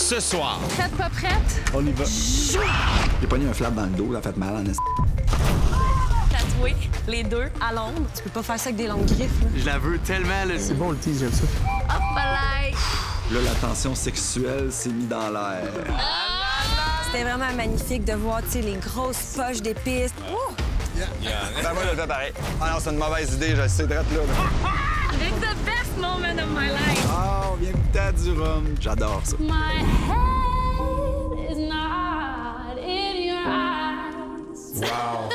ce soir. Prête, pas prête? On y va. J'ai pogné un flap dans le dos, ça a fait mal en est. Tatoué, les deux, à l'ombre. Tu peux pas faire ça avec des longues griffes, là. Je la veux tellement. Là. C'est bon le tease, j'aime ça. Hop là! Là, la tension sexuelle s'est mise dans l'air. C'était vraiment magnifique de voir, tu sais, les grosses poches d'épices. Ben moi, je le fais pareil. Ah non, c'est une mauvaise idée, je sais, drette là. It's the best moment of my life. Ah, on vient goûter à du rhum. J'adore ça. My head is not in your eyes. Wow.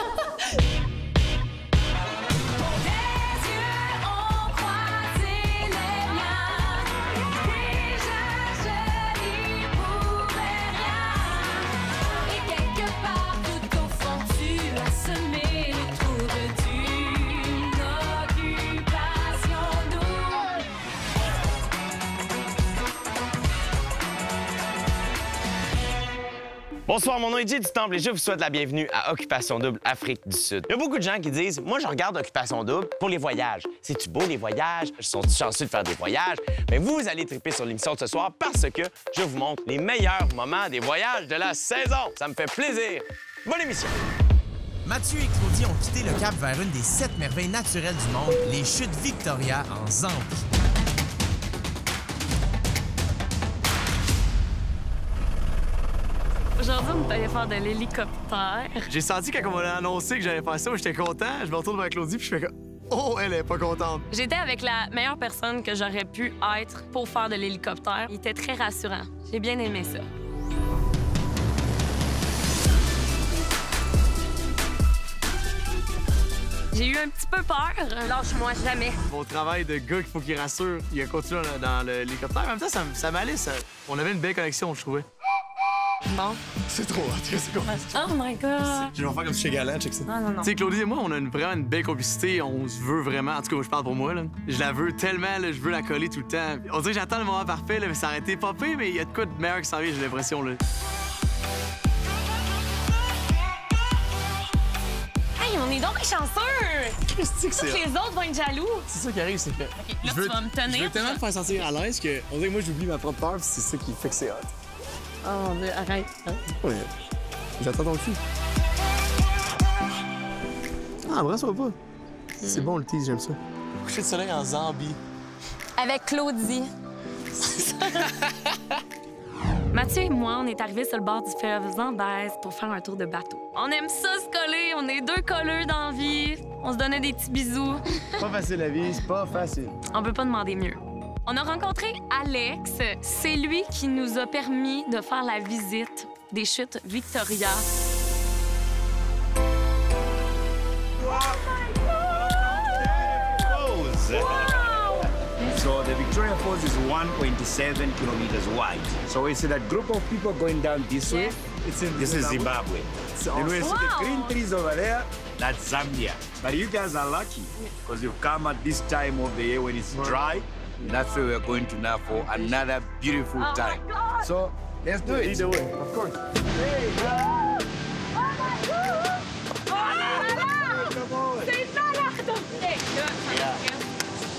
Bonsoir, mon nom est Jay du Temple et je vous souhaite la bienvenue à Occupation Double Afrique du Sud. Il y a beaucoup de gens qui disent « Moi, je regarde Occupation Double pour les voyages. C'est-tu beau, les voyages? Sont-ils chanceux de faire des voyages? » Mais vous allez triper sur l'émission de ce soir parce que je vous montre les meilleurs moments des voyages de la saison. Ça me fait plaisir. Bonne émission! Mathieu et Claudie ont quitté le cap vers une des 7 merveilles naturelles du monde, les chutes Victoria en Zambie. Aujourd'hui, on est allé faire de l'hélicoptère. J'ai senti quand on m'a annoncé que j'allais faire ça, j'étais content. Je me retourne vers Claudie puis je fais comme oh, elle est pas contente. J'étais avec la meilleure personne que j'aurais pu être pour faire de l'hélicoptère. Il était très rassurant. J'ai bien aimé ça. J'ai eu un petit peu peur. Lâche-moi jamais. Mon travail de gars qu'il faut qu'il rassure, il a continué dans l'hélicoptère. En même temps, ça m'allait. On avait une belle connexion, je trouvais. Bon. C'est trop hot, c'est quoi? Oh my God. Je vais faire comme si j'étais galant, check ça. Non, non, non. Tu sais, Claudie et moi, on a vraiment une belle complicité. On se veut vraiment. En tout cas, je parle pour moi, là. Je la veux tellement, là, je veux la coller tout le temps. On dirait que j'attends le moment parfait, là, mais ça aurait été pas pire, mais il y a de quoi de meilleur qui s'en vient, j'ai l'impression, là. Hey, on est donc chanceux! Qu'est-ce que c'est? Tous les autres vont être jaloux. C'est ça qui arrive, c'est que. OK, là, tu vas me tenir. Je veux tellement te faire sentir à l'aise que, on dirait que moi, j'oublie ma propre peur, puis c'est ça qui fait que c'est hot. Oh, mais arrête. Ouais. J'attends ton cul. Ah, embrasse-moi pas. C'est bon le tease, j'aime ça. Coucher de soleil en Zambie. Avec Claudie. Mathieu et moi, on est arrivés sur le bord du fleuve Zambèze pour faire un tour de bateau. On aime ça se coller, on est deux colleux dans la vie. On se donnait des petits bisous. Pas facile la vie, c'est pas facile. On peut pas demander mieux. On a rencontré Alex. C'est lui qui nous a permis de faire la visite des chutes Victoria. So the Victoria Falls is 1.7 kilometers wide. So it's that group of people going down this way. This is Zimbabwe. And we see the green trees over there. That's Zambia. But you guys are lucky because you've come at this time of the year when it's dry. And that's where we're going to now for another beautiful time. So let's do it. Either way, of course.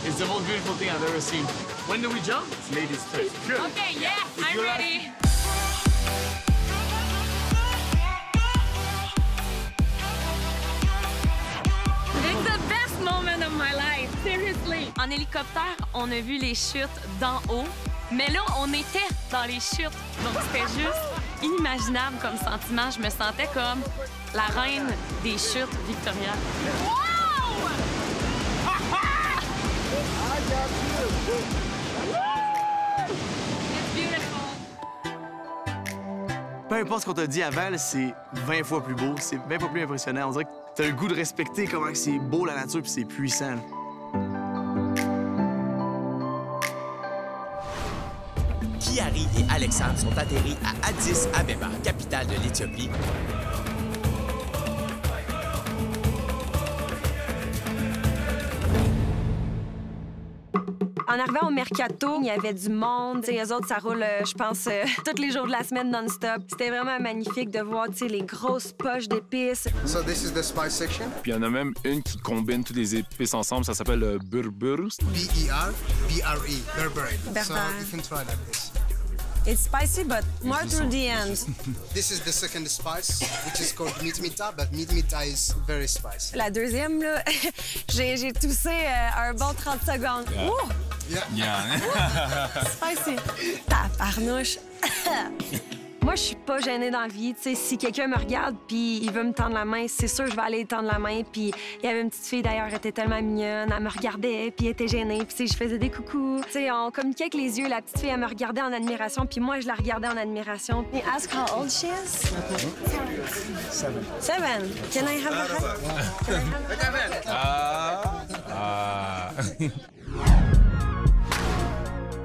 It's the most beautiful thing I've ever seen. When do we jump? Ladies first. Good. Okay, yeah, I'm ready. It's the best moment of my life, seriously. En hélicoptère, on a vu les chutes d'en haut, mais là, on était dans les chutes. Donc, c'était juste inimaginable comme sentiment. Je me sentais comme la reine des chutes Victoria. Wow! It's beautiful. Peu importe ce qu'on t'a dit avant, là, c'est 20 fois plus beau, c'est 20 fois plus impressionnant. On dirait que t'as le goût de respecter comment c'est beau la nature puis c'est puissant. Là. Kiari et Alexandre sont atterris à Addis Abeba, capitale de l'Éthiopie. En arrivant au Mercato, il y avait du monde. T'sais, eux autres, ça roule, je pense, tous les jours de la semaine non-stop. C'était vraiment magnifique de voir les grosses poches d'épices. So this is the spice section. Puis il y en a même une qui combine toutes les épices ensemble. Ça s'appelle le burbur. B-E-R-B-R-E. Berbere. Berbere. So you can try like this. It's spicy, but more to the end. This is the second spice, which is called mitmita, but mitmita is very spicy. La deuxième, là, j'ai toussé un bon 30 secondes. Yeah. Ouh! Yeah. Spicy. Tabarnouche. Moi, je suis pas gênée dans la vie. Tu sais, si quelqu'un me regarde puis il veut me tendre la main, c'est sûr que je vais aller lui tendre la main. Puis il y avait une petite fille, d'ailleurs, elle était tellement mignonne. Elle me regardait puis elle était gênée. Puis tu sais, je faisais des coucous. Tu sais, on communiquait avec les yeux. La petite fille, elle me regardait en admiration. Puis moi, je la regardais en admiration. Puis ask how old she is? 7. Can I have a hug?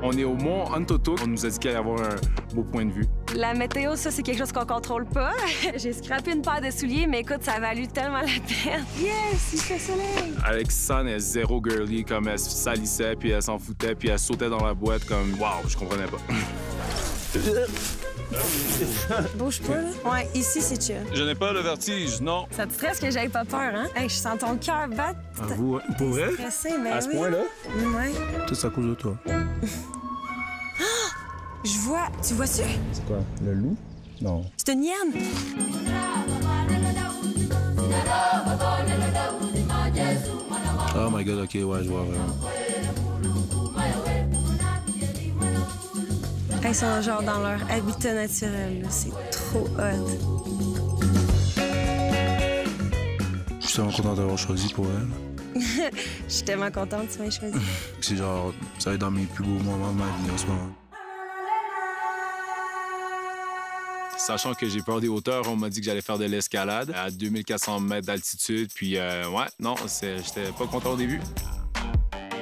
On est au mont Antoto. On nous a dit qu'il allait y avoir un beau point de vue. La météo, ça, c'est quelque chose qu'on contrôle pas. J'ai scrappé une paire de souliers, mais écoute, ça a valu tellement la peine. Yes, il fait soleil! Alexandre est zéro girly, comme elle se salissait, puis elle s'en foutait, puis elle sautait dans la boîte comme... Wow, je comprenais pas. Bouge pas, là. Ouais, ici, c'est chill. Je n'ai pas le vertige, non. Ça te stresse que j'aille pas peur, hein? Hey, je sens ton cœur battre. À vous, pour vrai? Stressé, mais À ce oui. point-là? Ouais. Tout ça à cause de toi. Je vois... Tu vois-tu? C'est quoi, le loup? Non. C'est une hyène. Oh my God, OK, ouais, je vois vraiment. Elles sont genre dans leur habitat naturel, là. C'est trop hot. Je suis tellement content d'avoir choisi pour elle. Je suis tellement contente que tu m'aies choisi. C'est genre, ça va être dans mes plus beaux moments de ma vie en ce moment. Sachant que j'ai peur des hauteurs, on m'a dit que j'allais faire de l'escalade à 2400 mètres d'altitude. Puis, ouais, non, j'étais pas content au début.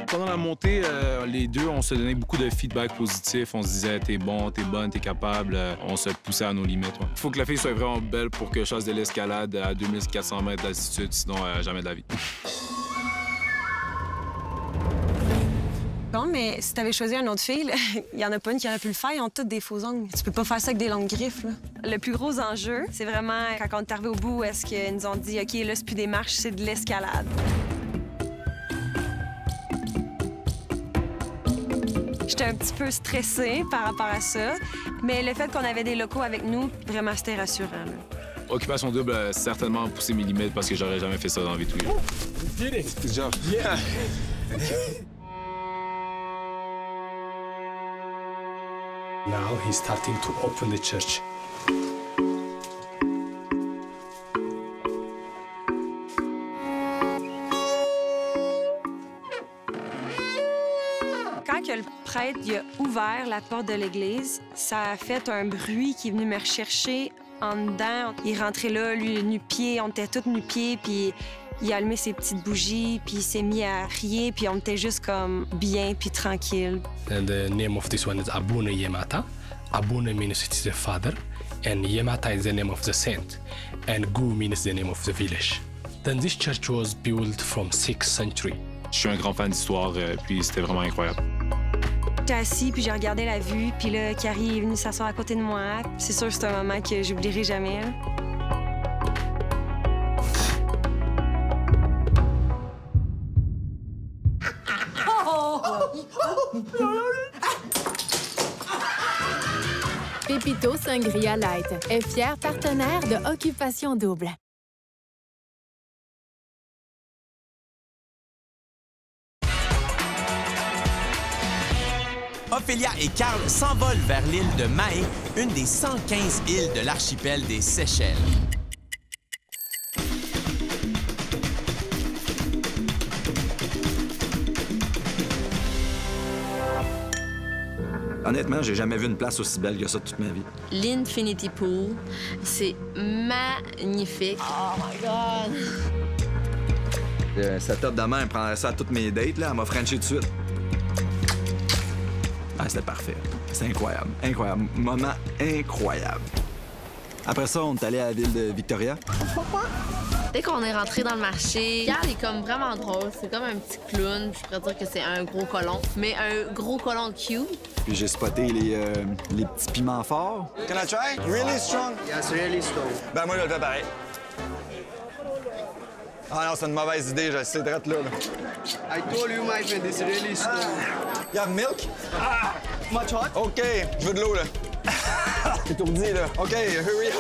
Pendant la montée, les deux, on se donnait beaucoup de feedback positif. On se disait, t'es bon, t'es bonne, t'es capable. On se poussait à nos limites. Il faut que la fille soit vraiment belle pour que je fasse de l'escalade à 2400 mètres d'altitude, sinon jamais de la vie. Bon, mais si t'avais choisi une autre fille, il y en a pas une qui aurait pu le faire. Ils ont toutes des faux ongles. Tu peux pas faire ça avec des longues griffes, là. Le plus gros enjeu, c'est vraiment quand on est arrivé au bout, est-ce qu'ils nous ont dit, OK, là, c'est plus des marches, c'est de l'escalade. J'étais un petit peu stressée par rapport à ça, mais le fait qu'on avait des locaux avec nous, vraiment, c'était rassurant, là. Occupation double a certainement poussé mes limites parce que j'aurais jamais fait ça dans la vie de tous les jours. Good job. Yeah. Now he's starting to open the church. Quand que le prêtre il a ouvert la porte de l'église, ça a fait un bruit qui est venu me rechercher en dedans. Il est rentré là, lui, nu-pied, on était tous nu-pieds, puis il a allumé ses petites bougies, puis il s'est mis à prier, puis on était juste comme bien, puis tranquille. And the name of this one is Abuna Yemata. Abuna means it is the father, and Yemata is the name of the saint, and Gu means the name of the village. Then this church was built from 6th century. Je suis un grand fan d'histoire, puis c'était vraiment incroyable. J'étais assis, puis j'ai regardé la vue, puis là, Carrie est venue s'asseoir à côté de moi. C'est sûr que c'est un moment que j'oublierai jamais, là. Pépito Sangria Light est fier partenaire de Occupation Double. Ophélia et Carl s'envolent vers l'île de Mahé, une des 115 îles de l'archipel des Seychelles. Honnêtement, j'ai jamais vu une place aussi belle que ça toute ma vie. L'Infinity Pool, c'est magnifique. Oh my God! Cette top de main, elle prendrait ça à toutes mes dates, là. Elle m'a frenché tout de suite. Ah, c'était parfait. C'est incroyable. Incroyable. Moment incroyable. Après ça, on est allé à la ville de Victoria. Dès qu'on est rentré dans le marché, Carl est comme vraiment drôle. C'est comme un petit clown. Je pourrais dire que c'est un gros colon, mais un gros colon cute. Puis j'ai spoté les petits piments forts. Can I try? Really strong? Yes, really strong. Ben moi, je le fais pareil. Ah non, c'est une mauvaise idée, je sais, drette là. I told you, my friend, it's really strong. You have milk? Much hot? OK, je veux de l'eau, là. étourdi, là. OK, hurry up.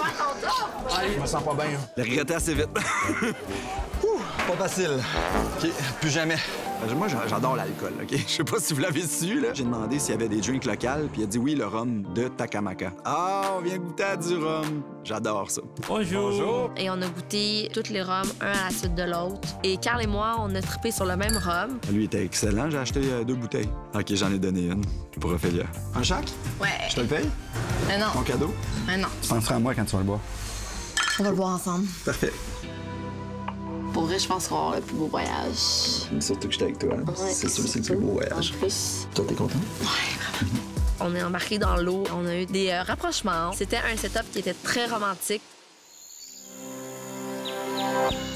Je me sens pas bien. Le regretter assez vite. Pas facile. OK, plus jamais. Moi, j'adore l'alcool, OK? Je sais pas si vous l'avez su, là. J'ai demandé s'il y avait des drinks locaux, puis il a dit oui, le rhum de Takamaka. Ah, on vient goûter à du rhum. J'adore ça. Bonjour. Bonjour. Et on a goûté tous les rhums, un à la suite de l'autre. Et Carl et moi, on a trippé sur le même rhum. Lui était excellent. J'ai acheté 2 bouteilles. OK, j'en ai donné une pour Ophélia. Un chaque? Ouais. Je te le paye? Non. Ton cadeau? Non. Tu penseras à moi quand tu vas le boire. On va le boire ensemble. Parfait. Pour vrai, je pense qu'on va avoir le plus beau voyage. Surtout que j'étais avec toi. Ouais, c'est sûr, c'est le plus beau voyage. En plus. Toi, t'es content? Ouais, vraiment. On est embarqué dans l'eau. On a eu des rapprochements. C'était un setup qui était très romantique.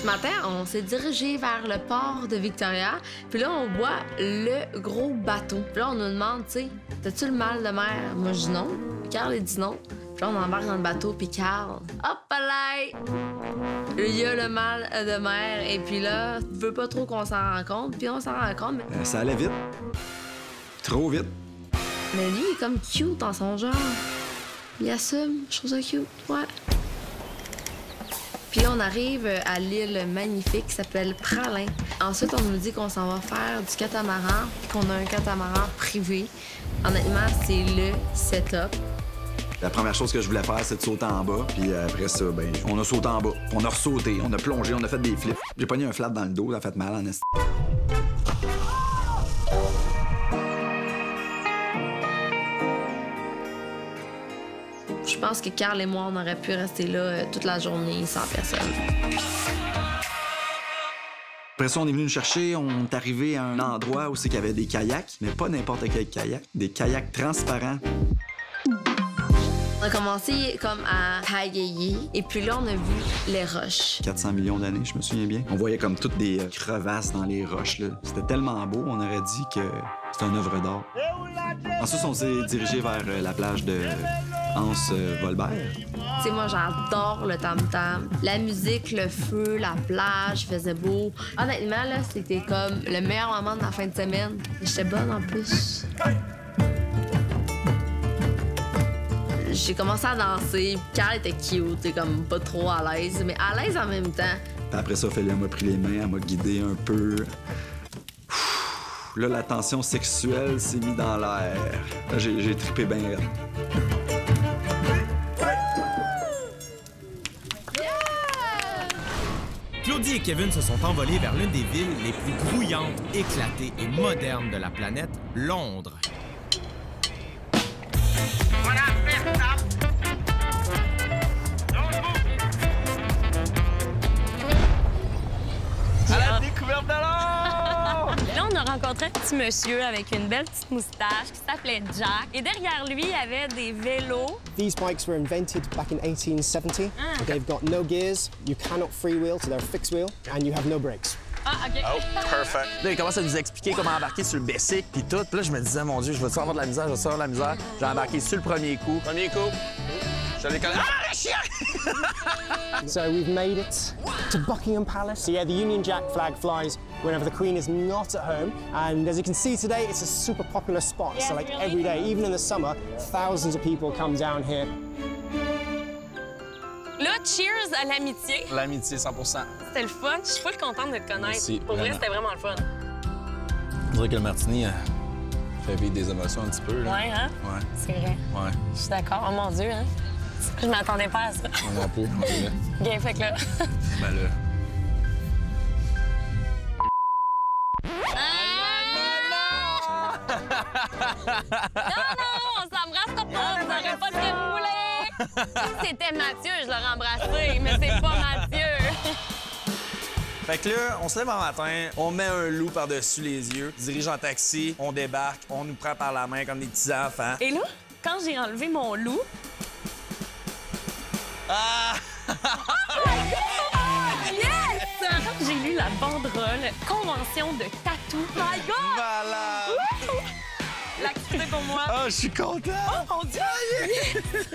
Ce matin, on s'est dirigé vers le port de Victoria. Puis là, on voit le gros bateau. Puis là, on nous demande, tu sais, t'as-tu le mal de mer? Moi, je dis non. Carl, il dit non. Puis là, on embarque dans le bateau, puis Carl, hop là! Il y a le mal de mer, et puis là, il veut pas trop qu'on s'en rende compte, puis on s'en rend compte, mais... Ça allait vite. Trop vite. Mais lui, il est comme cute dans son genre. Il assume, je trouve ça cute, ouais. Puis là, on arrive à l'île magnifique qui s'appelle Pralin. Ensuite, on nous dit qu'on s'en va faire du catamaran, puis qu'on a un catamaran privé. Honnêtement, c'est le setup. La première chose que je voulais faire, c'est de sauter en bas. Puis après ça, ben, on a sauté en bas. On a ressauté, on a plongé, on a fait des flips. J'ai pogné un flat dans le dos, ça a fait mal en esti. Je pense que Carl et moi, on aurait pu rester là toute la journée sans personne. Après ça, on est venu nous chercher. On est arrivé à un endroit où c'est qu'il y avait des kayaks, mais pas n'importe quel kayak. Des kayaks transparents. On a commencé comme à pagayer, et puis là, on a vu les roches. 400 millions d'années, je me souviens bien. On voyait comme toutes des crevasses dans les roches, là. C'était tellement beau, on aurait dit que c'était une œuvre d'art. Ensuite, on s'est dirigé vers la plage de Hans-Volbert. Tu sais, moi, j'adore le tam-tam. La musique, le feu, la plage, il faisait beau. Honnêtement, là, c'était comme le meilleur moment de la fin de semaine. J'étais bonne, en plus. J'ai commencé à danser. Carl était cute, t'es comme pas trop à l'aise, mais à l'aise en même temps. Puis après ça, Ophélia m'a pris les mains, elle m'a guidé un peu. Là, la tension sexuelle s'est mise dans l'air. Là, j'ai trippé bien raide. Claudie et Kevin se sont envolés vers l'une des villes les plus grouillantes, éclatées et modernes de la planète, Londres. À la découverte de l'or! Là, on a rencontré un petit monsieur avec une belle petite moustache qui s'appelait Jack. Et derrière lui, il y avait des vélos. These bikes were invented back in 1870. They've got no gears, you cannot freewheel, so they're fixed wheel, and you have no brakes. Ah, OK. Oh, perfect. Là, il commence à nous expliquer comment embarquer sur le basic puis tout. Puis là, je me disais, mon Dieu, je vais-tu avoir de la misère, je vais-tu avoir de la misère. J'ai embarqué sur le premier coup. Premier coup. Je l'ai collé. Ah, le chien! So we've made it to Buckingham Palace. So yeah, the Union Jack flag flies whenever the Queen is not at home. And as you can see today, it's a super popular spot. So like every day, even in the summer, thousands of people come down here. Là, cheers à l'amitié. L'amitié, 100 %. C'était le fun. Je suis full contente de te connaître. Merci, Pour vrai, vraiment. c'était vraiment le fun. On dirait que le martini fait vivre des émotions un petit peu. Là. Ouais, hein? Ouais. C'est vrai. Ouais. Je suis d'accord. Oh mon Dieu, hein? Je m'attendais pas à ça. On a plus, on est là. Bien, fait que là. Ben là. Non, on s'embrassera pas. Vous n'aurez pas ce que vous voulez. Si c'était Mathieu, je l'aurais embrassé, mais c'est pas Mathieu. Fait que là, on se lève un matin, on met un loup par-dessus les yeux, dirige en taxi, on débarque, on nous prend par la main comme des petits enfants. Et là, quand j'ai enlevé mon loup... Ah! Oh my God! Yes! Quand j'ai lu la banderole « Convention de tatou », my God! Malade! L'activité pour moi. Oh, je suis content! Oh mon Dieu! Yes!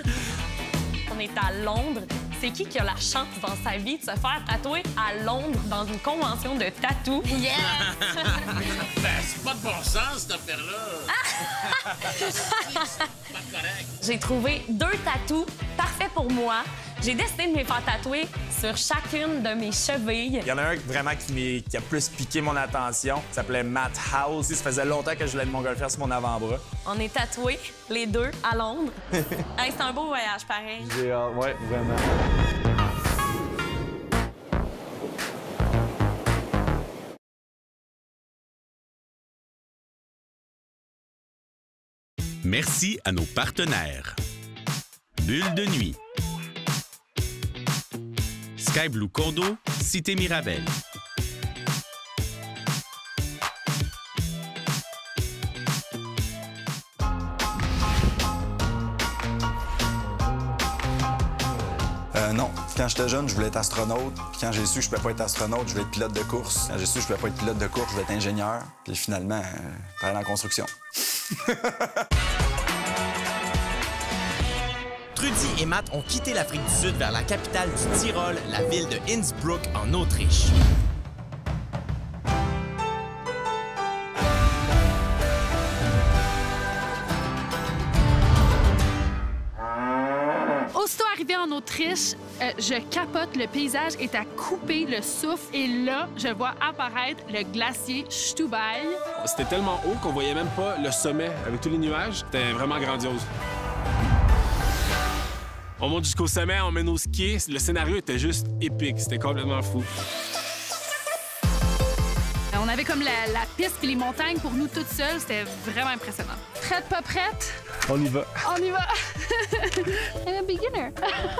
On est à Londres. C'est qui a la chance dans sa vie de se faire tatouer à Londres dans une convention de tatou? Yes! Ben, c'est pas de bon sens, cette affaire-là. C'est pas correct. J'ai trouvé 2 tatous parfaits pour moi. J'ai décidé de me les faire tatouer sur chacune de mes chevilles. Il y en a un vraiment qui a plus piqué mon attention. Il s'appelait Matt House. Ça faisait longtemps que je voulais une montgolfière sur mon avant-bras. On est tatoués, les 2, à Londres. Hey, c'est un beau voyage, pareil. J'ai hâte, ouais, vraiment. Merci à nos partenaires. Bulle de nuit. Sky Blue Condo, Cité Mirabel. Non. Quand j'étais jeune, je voulais être astronaute. Puis quand j'ai su que je pouvais pas être astronaute, je voulais être pilote de course. Quand j'ai su que je pouvais pas être pilote de course, je voulais être ingénieur. Puis finalement, travailler en construction. Trudy et Matt ont quitté l'Afrique du Sud vers la capitale du Tyrol, la ville de Innsbruck, en Autriche. Aussitôt arrivé en Autriche, je capote, le paysage est à couper le souffle et là, je vois apparaître le glacier Stubai. C'était tellement haut qu'on voyait même pas le sommet avec tous les nuages. C'était vraiment grandiose. On monte jusqu'au sommet, on mène au ski. Le scénario était juste épique. C'était complètement fou. On avait comme la piste et les montagnes pour nous toutes seules. C'était vraiment impressionnant. Prête, pas prête? On y va. On y va! I'm a beginner.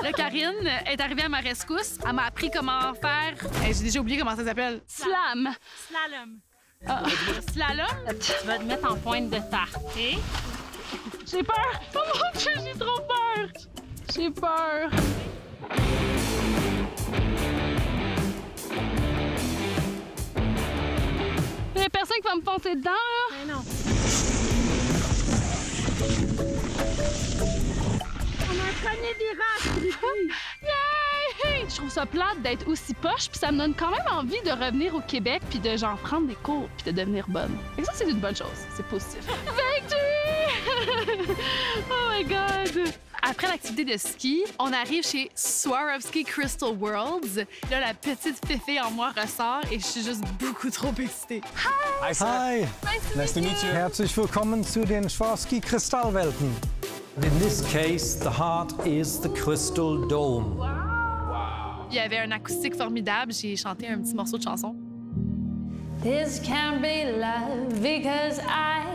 Là, Karine est arrivée à ma rescousse. Elle m'a appris comment faire... J'ai déjà oublié comment ça s'appelle. Slam. Slalom. Ah. Slalom? Tu vas te mettre en pointe de tarte, OK? J'ai peur! Oh mon Dieu, j'ai trop peur! J'ai peur. Il y a personne qui va me foncer dedans, là? Mais non. On a un premier virage. Yay! Je trouve ça plate d'être aussi poche, puis ça me donne quand même envie de revenir au Québec, puis de genre prendre des cours, puis de devenir bonne. Et ça, c'est une bonne chose. C'est positif. Victory! Oh my God! Après l'activité de ski, on arrive chez Swarovski Crystal Worlds. Là, la petite féfé en moi ressort et je suis juste beaucoup trop excitée. Hi! Hi! Nice to meet you. Herzlich willkommen zu den Swarovski Kristallwelten. In this case, the heart is the crystal dome. Il y avait un acoustique formidable. J'ai chanté un petit morceau de chanson. This can't be love because I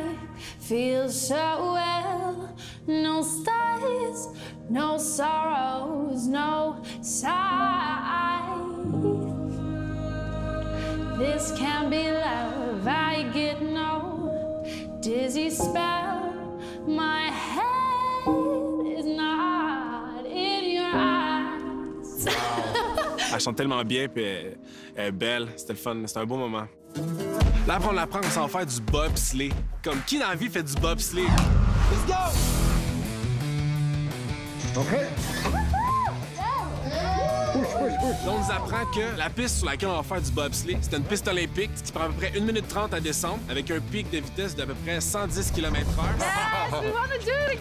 feel so well. No stars, no sorrows, no sighs. This can't be love. I get no dizzy spell. My head is not in your eyes. Elle chante tellement bien, puis elle est belle. C'était le fun. C'était un beau moment. Là, après, on apprend qu'on s'en va faire du bobsleigh. Comme qui dans la vie fait du bobsleigh? Let's go! OK. Là, on nous apprend que la piste sur laquelle on va faire du bobsleigh, c'est une piste olympique qui prend à peu près 1 minute 30 à descendre avec un pic de vitesse d'à peu près 110 km/h.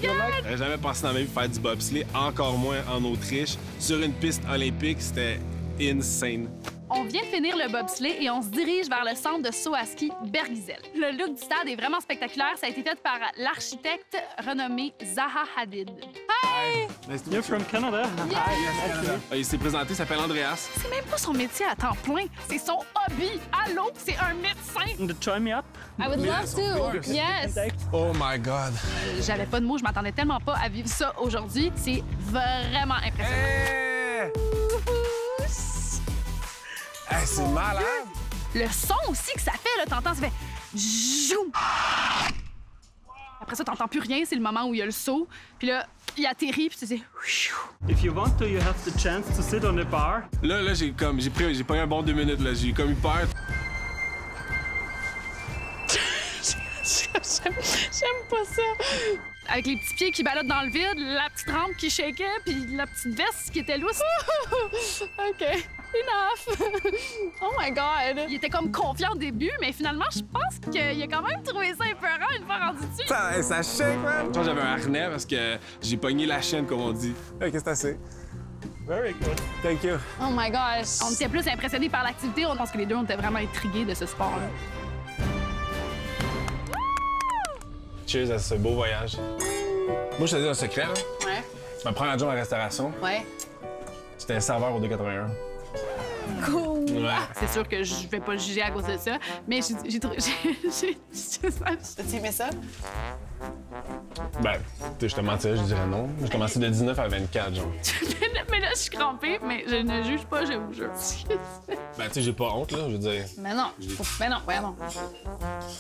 J'aurais jamais pensé dans ma vie faire du bobsleigh, encore moins en Autriche, sur une piste olympique. C'était insane. On vient de finir le bobsleigh et on se dirige vers le centre de saut à ski Bergysel. Le look du stade est vraiment spectaculaire. Ça a été fait par l'architecte renommé Zaha Hadid. Hi! Nice to meet you. You're from Canada. Yeah. Il s'est présenté, il s'appelle Andreas. C'est même pas son métier à temps plein. C'est son hobby. Allô, c'est un médecin. Try me up. I would love to. Yes. Oh my God. J'avais pas de mots. Je m'attendais tellement pas à vivre ça aujourd'hui. C'est vraiment impressionnant. Hey! Hey, c'est malade! Le son aussi que ça fait, là, t'entends, ça fait joum. Après ça, t'entends plus rien, c'est le moment où il y a le saut. Puis là, il atterrit, puis tu sais. If you want to, you have the chance to sit on a bar. Là, j'ai pas eu un bon 2 minutes, là. J'ai comme eu peur. J'aime pas ça. Avec les petits pieds qui ballottent dans le vide, la petite rampe qui shakeait, puis la petite veste qui était lousse. OK, enough. Oh my God. Il était comme confiant au début, mais finalement, je pense qu'il a quand même trouvé ça épeurant une fois rendu dessus. Ça shake, man! Moi, j'avais un harnais parce que j'ai pogné la chaîne, comme on dit. OK, c'est assez. Very good. Thank you. Oh my gosh. On était plus impressionnés par l'activité. On pense que les deux, on était vraiment intrigués de ce sport-là. Cheers à ce beau voyage. Moi, je te dis un secret, là. Ouais. Ma première job en restauration, Ouais. j'étais un serveur au 281. Cool. Ouais. C'est sûr que je vais pas juger à cause de ça, mais j'ai trouvé... T'as-tu aimé ça? Ben, je te mentirais, je dirais non. J'ai commencé de 19 à 24, genre. Mais là, je suis crampée, mais je ne juge pas, je vous jure. Ben, tu sais, j'ai pas honte, là, je veux dire. Mais non, mais non, non.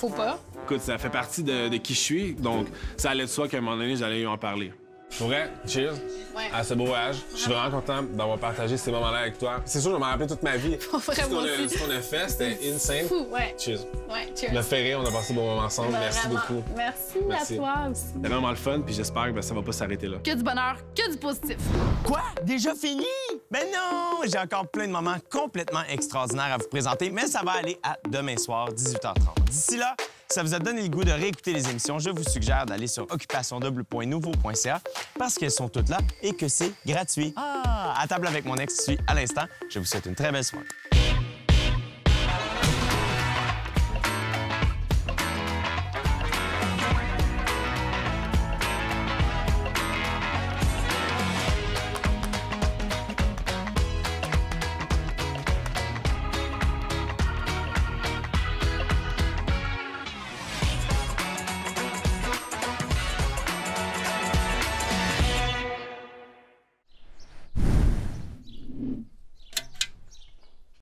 Faut pas. Écoute, ça fait partie de qui je suis, donc ça allait de soi qu'à un moment donné, j'allais lui en parler. Pour vrai, cheers Ouais. à ce beau voyage. Je suis vraiment content d'avoir partagé ces moments-là avec toi. C'est sûr, je vais m'en rappeler toute ma vie. Pour vrai, moi aussi. Ce qu'on a fait, c'était insane. Fou, ouais. Cheers. Ouais, cheers. On a fait rire, on a passé de bons moments ensemble. Merci Vraiment. beaucoup. Merci à toi aussi. C'était vraiment le fun, puis j'espère que ça va pas s'arrêter là. Que du bonheur, que du positif. Quoi? Déjà fini? Ben non! J'ai encore plein de moments complètement extraordinaires à vous présenter, mais ça va aller à demain soir, 18h30. D'ici là, si ça vous a donné le goût de réécouter les émissions, je vous suggère d'aller sur occupationdouble.nouveau.ca parce qu'elles sont toutes là et que c'est gratuit. Ah! À table avec mon ex, je suis à l'instant. Je vous souhaite une très belle soirée.